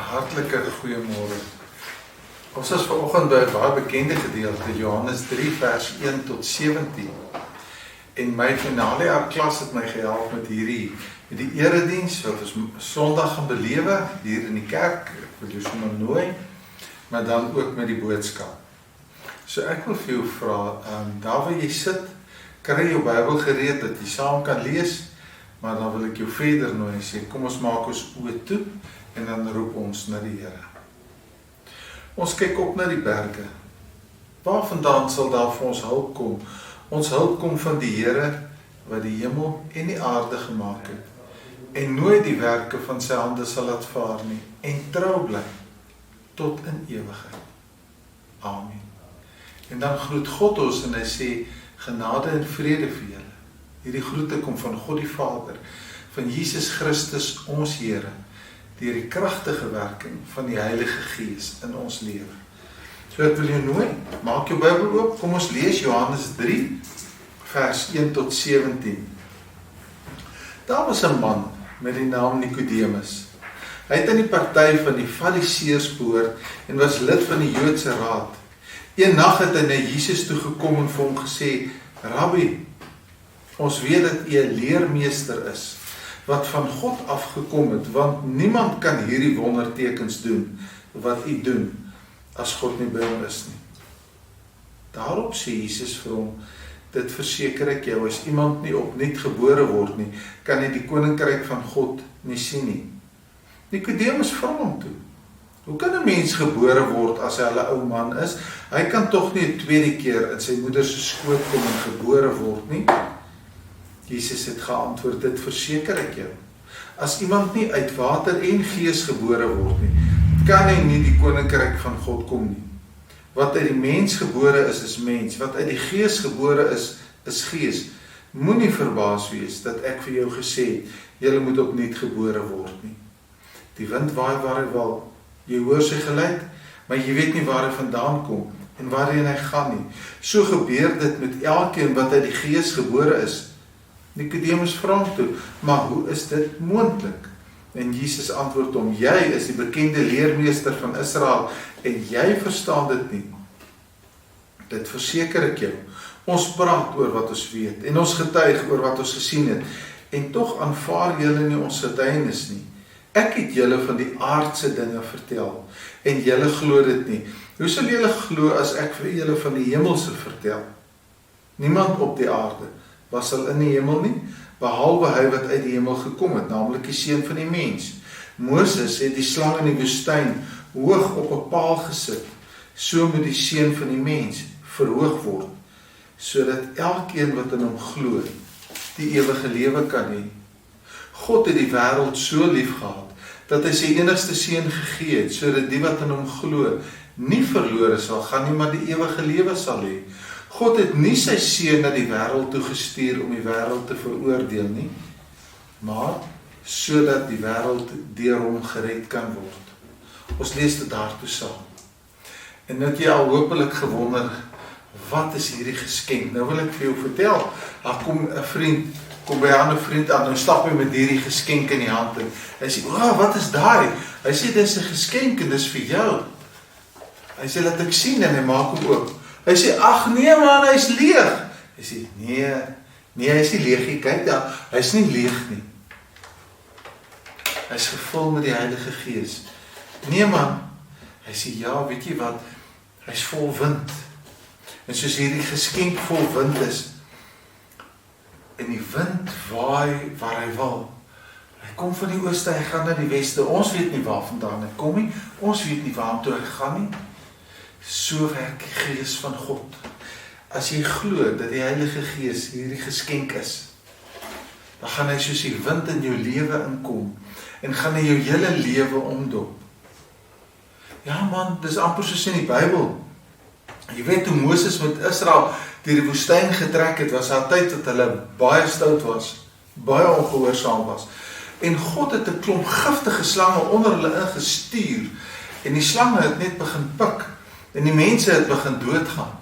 Hartlike goeiemôre. Ons is vanoggend by 'n baie bekende gedeelte, Johannes 3 vers 1 tot 17. En my finale jaar klas het my gehelp met die erediens wat ons Sondag gaan belewe hier in die kerk. Ek wil jou sommer nooi, maar dan ook met die boodskap. So ek wil vir jou vra, daar waar jy sit, kry jou Bybel gereed dat jy saam kan lees, maar dan wil ek jou verder nooi en sê, kom ons maak ons oë toe en dan roep ons na die Here. Ons kyk op na die berge. Waar vandaan sal daar vir ons hulp kom? Ons hulp kom van die Here wat die hemel en die aarde gemaak het en nooit die werke van sy hande sal laat vaar nie en trou bly tot in ewigheid. Amen. En dan groet God ons en hy sê, genade en vrede vir julle. Hierdie groete kom van God die Vader, van Jesus Christus ons Here, deur die kragtige werking van die Heilige Gees in ons lewe. So ek wil jou nooi, maak jou Bybel oop, kom ons lees Johannes 3, vers 1 tot 17. Daar was 'n man met die naam Nikodemus. Hy het in die party van die Fariseërs behoort en was lid van die Joodse Raad. Een nag het hy na Jesus toe gekom en vir hom gesê, Rabbi, ons weet dat u 'n leermeester is, wat van God afgekom het, want niemand kan hierdie wondertekens doen, wat u doen, as God nie by hom is nie. Daarop sê Jesus vir hom, dit verseker ek jou, as iemand nie opnuut gebore word nie, kan hy die koninkryk van God nie sien nie. Nikodemus vra hom toe, hoe kan 'n mens gebore word as hy al 'n ou man is? Hy kan tog nie 'n tweede keer in sy moeder se skoot kom en gebore word nie. Jesus het geantwoord, dit verseker ek jou. As iemand nie uit water en gees gebore word nie, kan hy nie die koninkryk van God kom nie. Wat uit die mens gebore is mens. Wat uit die gees gebore is gees. Moenie verbaas wees dat ek vir jou gesê het, julle moet opnuut gebore word nie. Die wind waai waar hy wil. Jy hoor sy geluid, maar jy weet nie waar hy vandaan kom en waarheen hy gaan nie. So gebeur dit met elkeen wat uit die gees gebore is. Nikodemus vra hom toe, maar hoe is dit moontlik? En Jesus antwoord hom, jy is die bekende leermeester van Israel en jy verstaan dit nie. Dit verseker ek jou. Ons praat oor wat ons weet en ons getuig oor wat ons gesien het en tog aanvaar julle nie ons getuienis nie. Ek het julle van die aardse dinge vertel en julle glo dit nie. Hoe sal julle glo as ek vir julle van die hemelse vertel? Niemand op die aarde was al in die hemel nie, behalwe hy wat uit die hemel gekom het, naamlik die Seun van die mens. Moses het die slang in die woestyn hoog op 'n paal gesit. So moet die Seun van die mens verhoog word, sodat elkeen wat in hom glo, die ewige lewe kan hê. God het die wêreld so lief gehad, dat hy sy enigste seun gegee het, sodat die wat in hom glo, nie verlore sal gaan nie, maar die ewige lewe sal hê. God het nie sy seun na die wêreld toe gestuur om die wêreld te veroordeel nie, maar sodat die wêreld deur hom gered kan word. Ons lees dit daartoe saam. En nou het jy al hopelik gewonder, wat is hierdie geskenk? Nou wil ek vir jou vertel, daar kom 'n vriend, kom by 'n ander vriend aan, nou stap hy met hierdie geskenk in die hand en hy sê, wat is daai? Hy sê, dis 'n geskenk en dis vir jou. Hy sê, laat ek sien en hy maak hom oop. Hy sê, ag nee man, hy's leeg. Hy sê, nee, hy is nie leeg nie, kyk daar, hy's nie leeg nie. Hy's gevul met die Heilige Gees. Nee man, hy sê, ja, weet jy wat, hy's vol wind. En soos hierdie geskenk vol wind is, en die wind waai waar hy wil. Hy kom van die ooste, hy gaan na die weste. Ons weet nie waar vandaan hy kom nie. Ons weet nie waartoe hy gaan nie. So werk die Gees van God. As jy glo dat die Heilige Gees hierdie geskenk is, dan gaan hy soos die wind in jou lewe inkom en gaan hy jou hele lewe omdop. Ja man, dis amper soos in die Bybel. Jy weet hoe Moses met Israel deur die woestyn getrek het, was daar tyd dat hulle baie stout was, baie ongehoorsaam was. En God het 'n klomp giftige slange onder hulle ingestuur en die slange het net begin pik en die mense het begin doodgaan.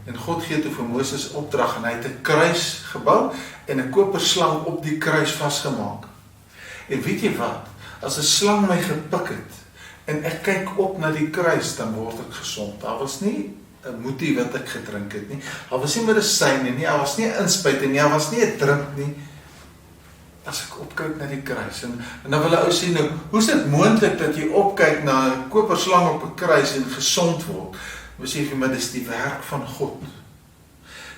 En God gee toe vir Moses opdrag en hy het 'n kruis gebou en 'n koperslang op die kruis vasgemaak. En weet jy wat? As 'n slang my gepik het en ek kyk op na die kruis, dan word ek gesond. Daar was nie 'n moetie wat ek gedrink het nie. Daar was nie medisyne nie, daar was nie 'n inspuiting nie, daar was nie 'n drink nie. As ek opkyk na die kruis, en dan wil 'n ou sê, nou, hoe is dit moontlik dat jy opkyk na 'n koperslang op 'n kruis en gesond word? Besef jy, maar dis die werk van God.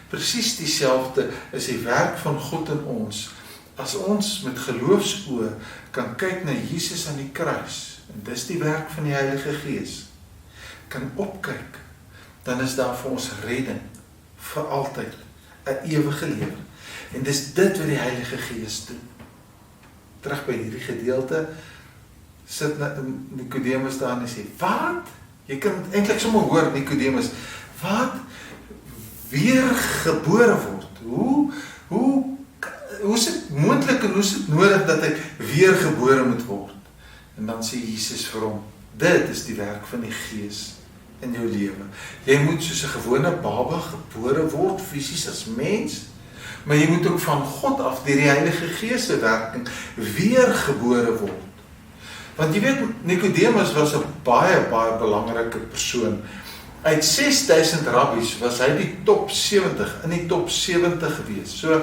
Presies dieselfde is die werk van God in ons. As ons met geloofsoë kan kyk na Jesus aan die kruis, en dis die werk van die Heilige Gees, kan opkyk, dan is daar vir ons redding, vir altyd, 'n ewige lewe. En dis dit wat die Heilige Gees doen. Terug by hierdie gedeelte, sit Nicodemus daar en sê, wat? Jy kan het eintlik sommer hoor, Nicodemus, wat? Weergebore word. Hoe is dit moontlik en hoe is dit nodig dat ek weergebore moet word? En dan sê Jesus vir hom, dit is die werk van die Gees in jou lewe. Jy moet soos 'n gewone baba gebore word, fisies as mens, maar jy moet ook van God af, deur die Heilige Gees se werking, weergebore word. Want jy weet, Nicodemus was 'n baie belangrike persoon. Uit 6000 rabbies was hy die top 70, in die top 70 gewees. So,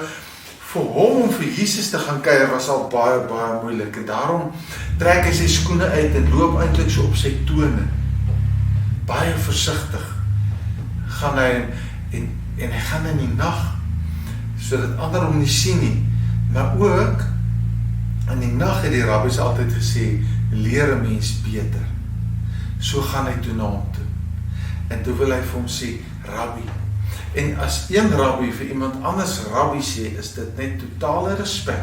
vir hom om vir Jesus te gaan kuier was al baie moeilik. En daarom trek hy sy skoene uit en loop eintlik so op sy tone. Baie versigtig gaan hy en hy gaan in die nag, sodat ander hom nie sien nie. Maar ook in die nag het die rabbies altyd gesê, leer 'n mens beter. So gaan hy toe na hom toe. En toe wil hy vir hom sê, rabbi. En as een rabbi vir iemand anders rabbi sê, is dit net totale respek.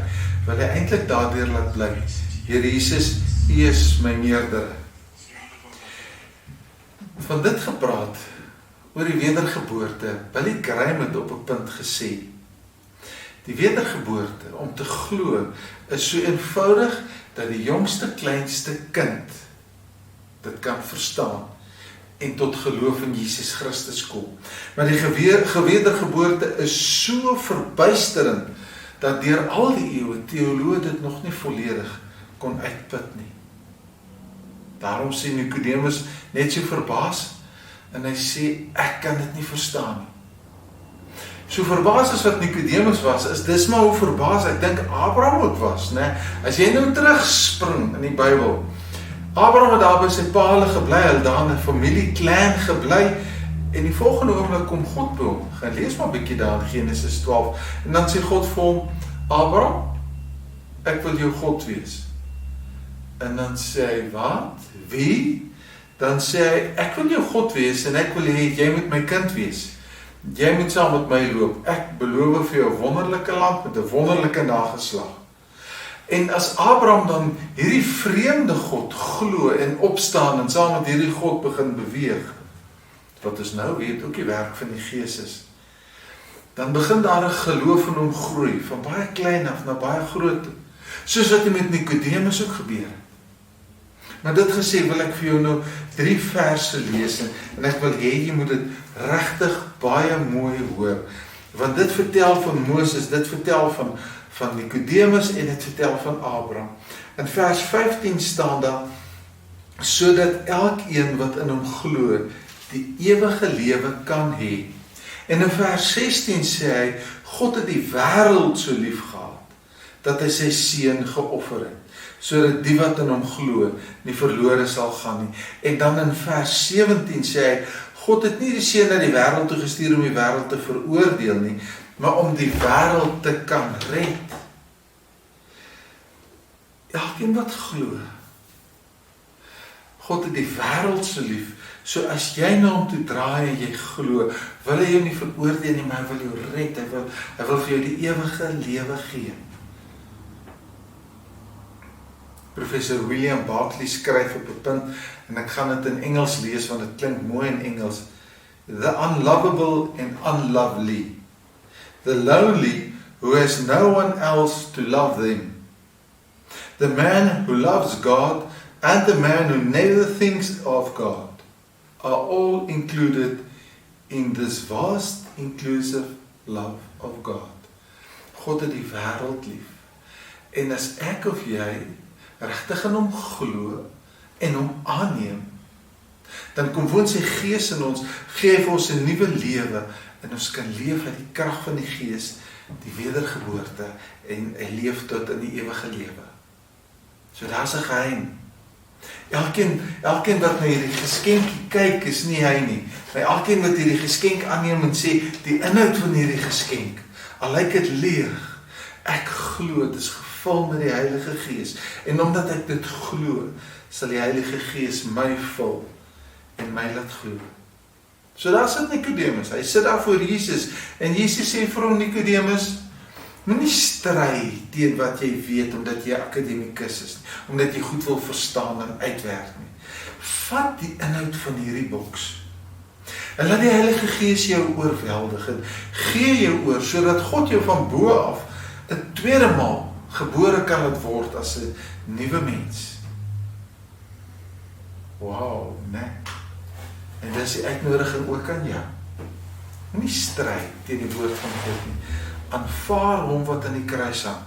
Wil hy eintlik daardeur laat bly. Here Jesus, U is my meerdere. Van dit gepraat, oor die wedergeboorte, Billy Graham het op 'n punt gesê, die wedergeboorte, om te glo, is so eenvoudig, dat die jongste kleinste kind, dit kan verstaan, en tot geloof in Jesus Christus kom. Maar die wedergeboorte is so verbuisterend, dat deur al die eeue, teoloë dit nog nie volledig kon uitput nie. Daarom sê Nicodemus net so verbaas, en hy sê, ek kan dit nie verstaan nie. So verbaas as wat Nicodemus was, is dis maar hoe verbaas ek dink Abraham ook was, né? As jy nou terugspring in die Bybel, Abraham het daar by sy pa hulle gebly, hy het daar in 'n familie clan gebly, en die volgende oomblik kom God by hom. Gaan lees maar 'n bietjie daar in Genesis 12, en dan sê God vir hom, Abraham, ek wil jou God wees. En dan sê hy, wat? Wie? Dan sê hy, ek wil jou God wees, en ek wil hê, jy moet my kind wees. Jy moet saam met my loop. Ek beloof vir jou 'n wonderlike land met 'n wonderlike nageslag. En as Abraham dan hierdie vreemde God glo en opstaan en saam met hierdie God begin beweeg, wat ons nou weet, ook die werk van die Gees is, dan begin daar 'n geloof in hom groei, van baie klein af na baie groot, soos wat met Nicodemus ook gebeur. Maar dit gesê wil ek vir jou nou 3 verse lees, en ek wil hê jy moet dit regtig baie mooi hoor, want dit vertel van Moses, dit vertel van Nicodemus en dit vertel van Abraham. In vers 15 staan daar, sodat elkeen wat in hom glo, die ewige lewe kan hê. En in vers 16 sê hy, God het die wêreld so lief gehad, dat hy sy seun geoffer het, sodat die wat in hom glo, nie verlore sal gaan nie. En dan in vers 17 sê hy, God het nie die seun na die wêreld toe gestuur om die wêreld te veroordeel nie, maar om die wêreld te kan red. Elkeen wat glo, God het die wêreld so lief, so as jy na hom toe draai en jy glo, wil hy jou nie veroordeel nie, maar hy wil jou red, hy wil vir jou die ewige lewe gee. Professor William Barclay skryf op 'n punt, en ek gaan dit in Engels lees, want dit klink mooi in Engels. The unlovable and unlovely. The lonely who has no one else to love them. The man who loves God and the man who never thinks of God are all included in this vast, inclusive love of God. God het die wêreld lief. En as ek of jy regtig in hom glo, en hom aanneem, dan kom woon sy Gees in ons, gee hy vir ons 'n nuwe lewe, en ons kan leef uit die krag van die Gees, die wedergeboorte, en hy leef tot in die ewige lewe. So daar's 'n geheim. Elkeen wat na hierdie geskenkie kyk, is nie hy nie. Maar elkeen wat hierdie geskenk aanneem en sê, die inhoud van hierdie geskenk, al lyk dit leeg, ek glo, dit is gevul met die Heilige Gees. En omdat ek dit glo, sal die Heilige Gees my vul en my laat glo. So daar sit Nikodemus, hy sit daar voor Jesus, en Jesus sê vir hom, Nikodemus, moenie stry teen wat jy weet, omdat jy akademikus is, omdat jy goed wil verstaan en uitwerk nie. Vat die inhoud van hierdie boks, en laat die Heilige Gees jou oorweldig, en gee jou oor, sodat God jou van bo af 'n tweede maal gebore kan laat word as 'n nuwe mens. Wow, nee. En dis die uitnodiging ook aan jou. Moenie stry teen die woord van God nie. Aanvaar hom wat aan die kruis hang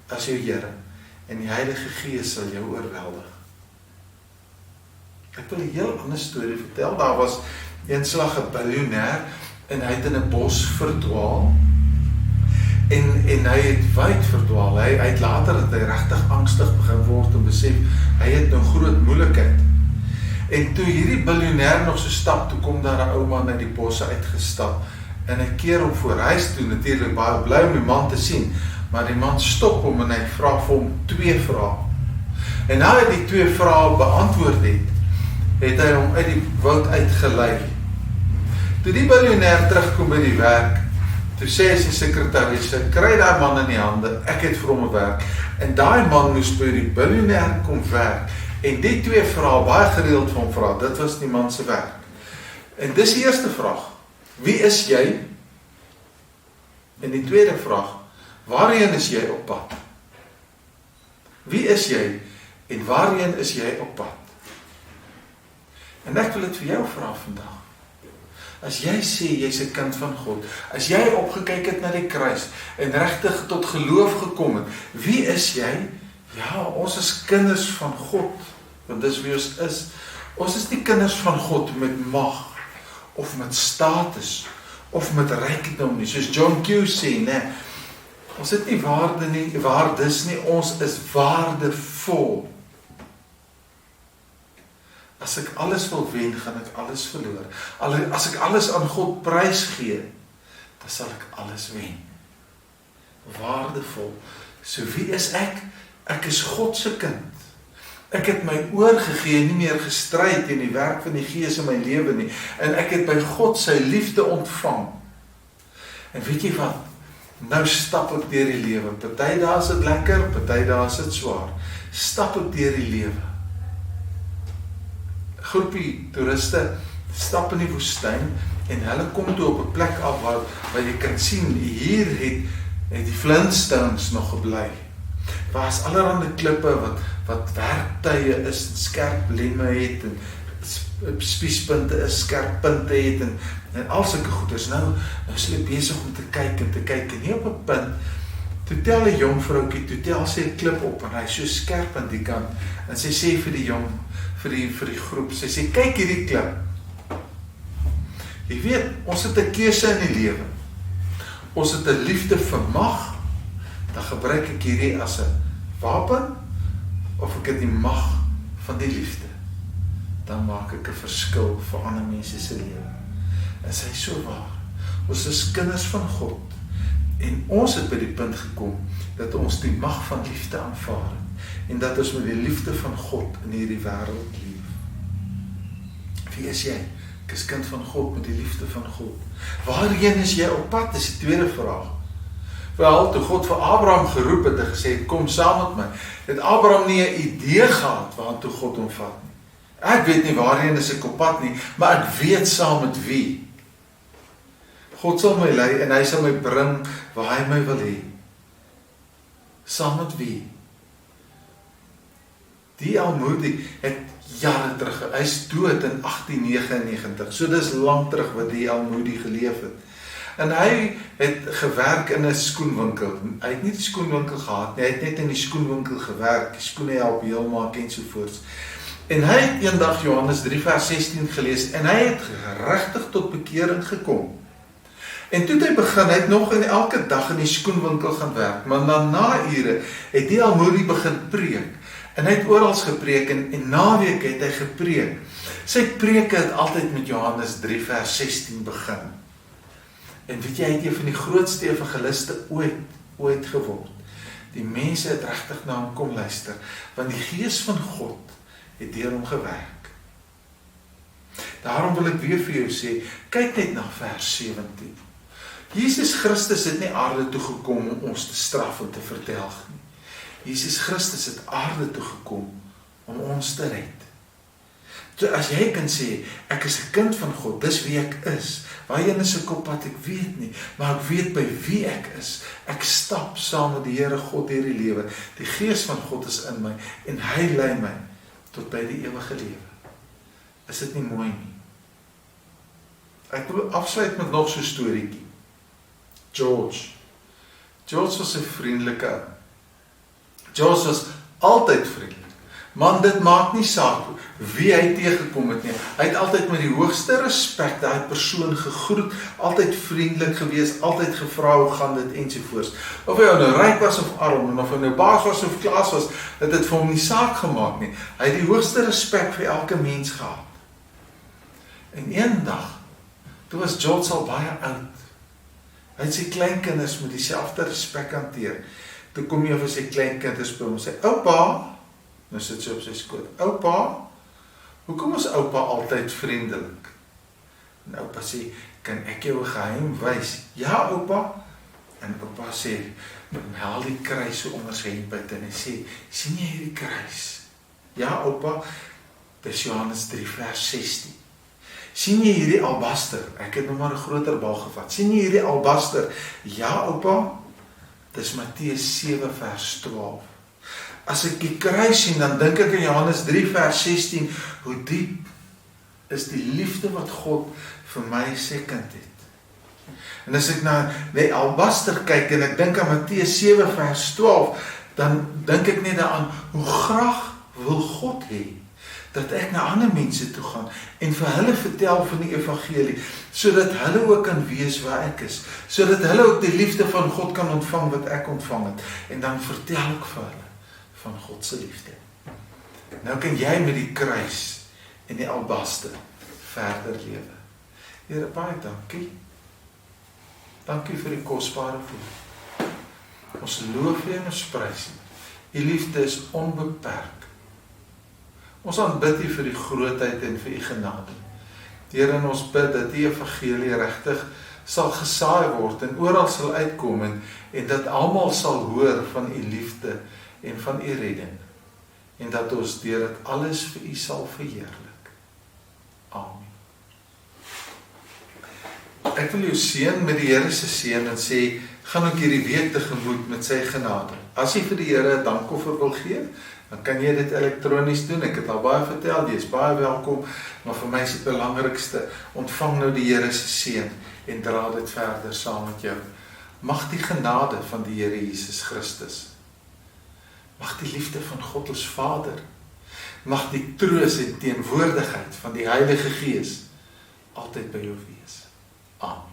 as jou Here, en die Heilige Gees sal jou oorweldig. Ek wil 'n heel ander storie vertel. Daar was eenslag 'n biljoenêr, en hy het in 'n bos verdwaal, en hy het wyd verdwaal. Hy het later dat hy regtig angstig begin word en besef, hy het nou groot moeilikheid. En toe hierdie biljoenêr nog so stap, toe kom daar 'n ou man uit die bosse uitgestap, en hy keer hom voor huis toe, natuurlik baie bly om die man te sien, maar die man stop hom en hy vra vir hom 2 vrae. En na hy die 2 vrae beantwoord het hy hom uit die woud uitgelei. Toe die biljoenêr terugkom by die werk, toe sê sy sekretaris, kry daai man in die hande, ek het vir hom 'n werk. En daai man moes by die biljoenêr kom werk, en die 2 vrae baie gereeld van hom vra, dit was die man se werk. En dis die eerste vraag, wie is jy? En die tweede vraag, waarheen is jy op pad? Wie is jy en waarheen is jy op pad? En ek wil dit vir jou vra vandag. As jy sê jy's 'n kind van God, as jy opgekyk het na die kruis en regtig tot geloof gekom het, wie is jy? Ja, ons is kinders van God, want dis wie ons is. Ons is nie kinders van God met mag, of met status, of met rykdom nie, soos John Q sê, nee, ons het nie waardes nie, ons is waardevol. As ek alles wil wen, gaan ek alles verloor. As ek alles aan God prys gee, dan sal ek alles wen. Waardevol. So wie is ek? Ek is God se kind. Ek het my oorgegee, nie meer gestry teen die werk van die Gees in my lewe nie. En ek het by God sy liefde ontvang. En weet jy wat? Nou stap ek deur die lewe. Party dae is dit lekker, party dae is dit swaar. Stap ek deur die lewe. Groepie toeriste stap in die woestyn, en hulle kom toe op 'n plek af waar jy kan sien, hier het die Flintstones nog gebly. Waar is allerhande klippe wat werktuie is, en skerp lemme het, en spiespunte is, skerp punte het, en al sulke goeders. Nou is hulle besig om te kyk, en nie op 'n punt, toe tel 'n jong vroukie, toe tel sy 'n klip op, en hy is so skerp aan die kant, en sy sê vir die jong, vir die groep, sy sê, kyk hierdie klip. Jy weet, ons het 'n keuse in die lewe. Ons het 'n liefde vir mag, dan gebruik ek hierdie as 'n wapen, of ek het die mag van die liefde. Dan maak ek 'n verskil vir ander mense se lewe. En sy is so waar. Ons is kinders van God, en ons het by die punt gekom, dat ons die mag van liefde aanvaar, en dat ons met die liefde van God in hierdie wêreld leef. Wie is jy? Ek is kind van God met die liefde van God. Waarheen is jy op pad, is die tweede vraag. Wel, toe God vir Abraham geroep het en gesê, kom saam met my, het Abraham nie 'n idee gehad waartoe God hom vat nie. Ek weet nie waarheen is ek op pad nie, maar ek weet saam met wie. God sal my lei, en hy sal my bring waar hy my wil hê. Saam met wie? Die Al-Moody het jare terug, hy is dood in 1899, so dis lang terug wat die Al-Moody geleef het. En hy het gewerk in 'n skoenwinkel. Hy het nie die skoenwinkel gehad nie, hy het net in die skoenwinkel gewerk, die skoene help heel maak ensovoorts. En hy het eendag Johannes 3 vers 16 gelees, en hy het regtig tot bekering gekom. En toe hy begin, hy het nog in elke dag in die skoenwinkel gaan werk, maar na ure het die Almoeri begin preek, en hy het oral gepreek, en naweek het hy gepreek. Sy preke het altyd met Johannes 3 vers 16 begin. En weet jy, hy het een van die grootste evangeliste ooit geword. Die mense het regtig na hom kom luister, want die Gees van God het deur hom gewerk. Daarom wil ek weer vir jou sê, kyk net na vers 17. Jesus Christus het nie aarde toe gekom om ons te straf en te verdelg nie. Jesus Christus het aarde toe gekom om ons te red. So as jy kan sê, ek is 'n kind van God, dis wie ek is. Waarheen is ek op pad, ek weet nie, maar ek weet by wie ek is. Ek stap saam met die Here God deur die lewe. Die Gees van God is in my, en hy lei my tot by die ewige lewe. Is dit nie mooi nie? Ek wil afsluit met nog so 'n storieetjie. George was 'n vriendelike ou. George was altyd vriendelik. Man, dit maak nie saak wie hy tegekom het nie. Hy het altyd met die hoogste respek daai persoon gegroet, altyd vriendelik gewees, altyd gevra hoe gaan dit ensovoorts. Of hy nou ryk was of arm, en of hy nou baas was of klaas was, dit het vir hom nie saak gemaak nie. Hy het die hoogste respek vir elke mens gehad. En eendag, toe was George al baie oud. Hy het sy kleinkinders met dieselfde respek hanteer. Toe kom jy vir sy kleinkinders by hom en sê, oupa, nou sit sy op sy skoot, oupa, hoekom is oupa altyd vriendelik? En oupa sê, kan ek jou 'n geheim wys? Ja, oupa. En oupa sê, haal die kruis so onder sy hemp en hy sê, sien jy hierdie kruis? Ja, oupa, dis Johannes 3 vers 16. Sien jy hierdie albaster? Ek het nog maar 'n groter bal gevat. Sien jy hierdie albaster? Ja, oupa, dis Matteus 7 vers 12. As ek die kruis sien, dan dink ek in Johannes 3 vers 16, hoe diep is die liefde wat God vir my se kind het. En as ek na die albaster kyk en ek dink aan Matteus 7 vers 12, dan dink ek net daaraan, hoe graag wil God hê dat ek na ander mense toe gaan en vir hulle vertel van die evangelie, sodat hulle ook kan weet waar ek is, sodat hulle ook die liefde van God kan ontvang wat ek ontvang het, en dan vertel ek vir hulle van God se liefde. Nou kan jy met die kruis en die albaster verder lewe. Here, baie dankie. Dankie vir die kosbare woord. Ons loof U en ons prys U. U liefde is onbeperk. Ons aanbid U vir die grootheid en vir U genade. Here, en ons bid dat die evangelie regtig sal gesaai word en oral sal uitkom en dat almal sal hoor van U liefde en van U redding, en dat ons deur dit alles vir U sal verheerlik. Amen. Ek wil jou seën met die Here se seën en sê, gaan ook hierdie week tegemoet met sy genade. As jy vir die Here 'n dankoffer wil gee, dan kan jy dit elektronies doen. Ek het al baie vertel, jy is baie welkom, maar vir my is die belangrikste, ontvang nou die Here se seën en dra dit verder saam met jou. Mag die genade van die Here Jesus Christus, mag die liefde van God ons Vader, mag die troos en teenwoordigheid van die Heilige Gees altyd by jou wees. Amen.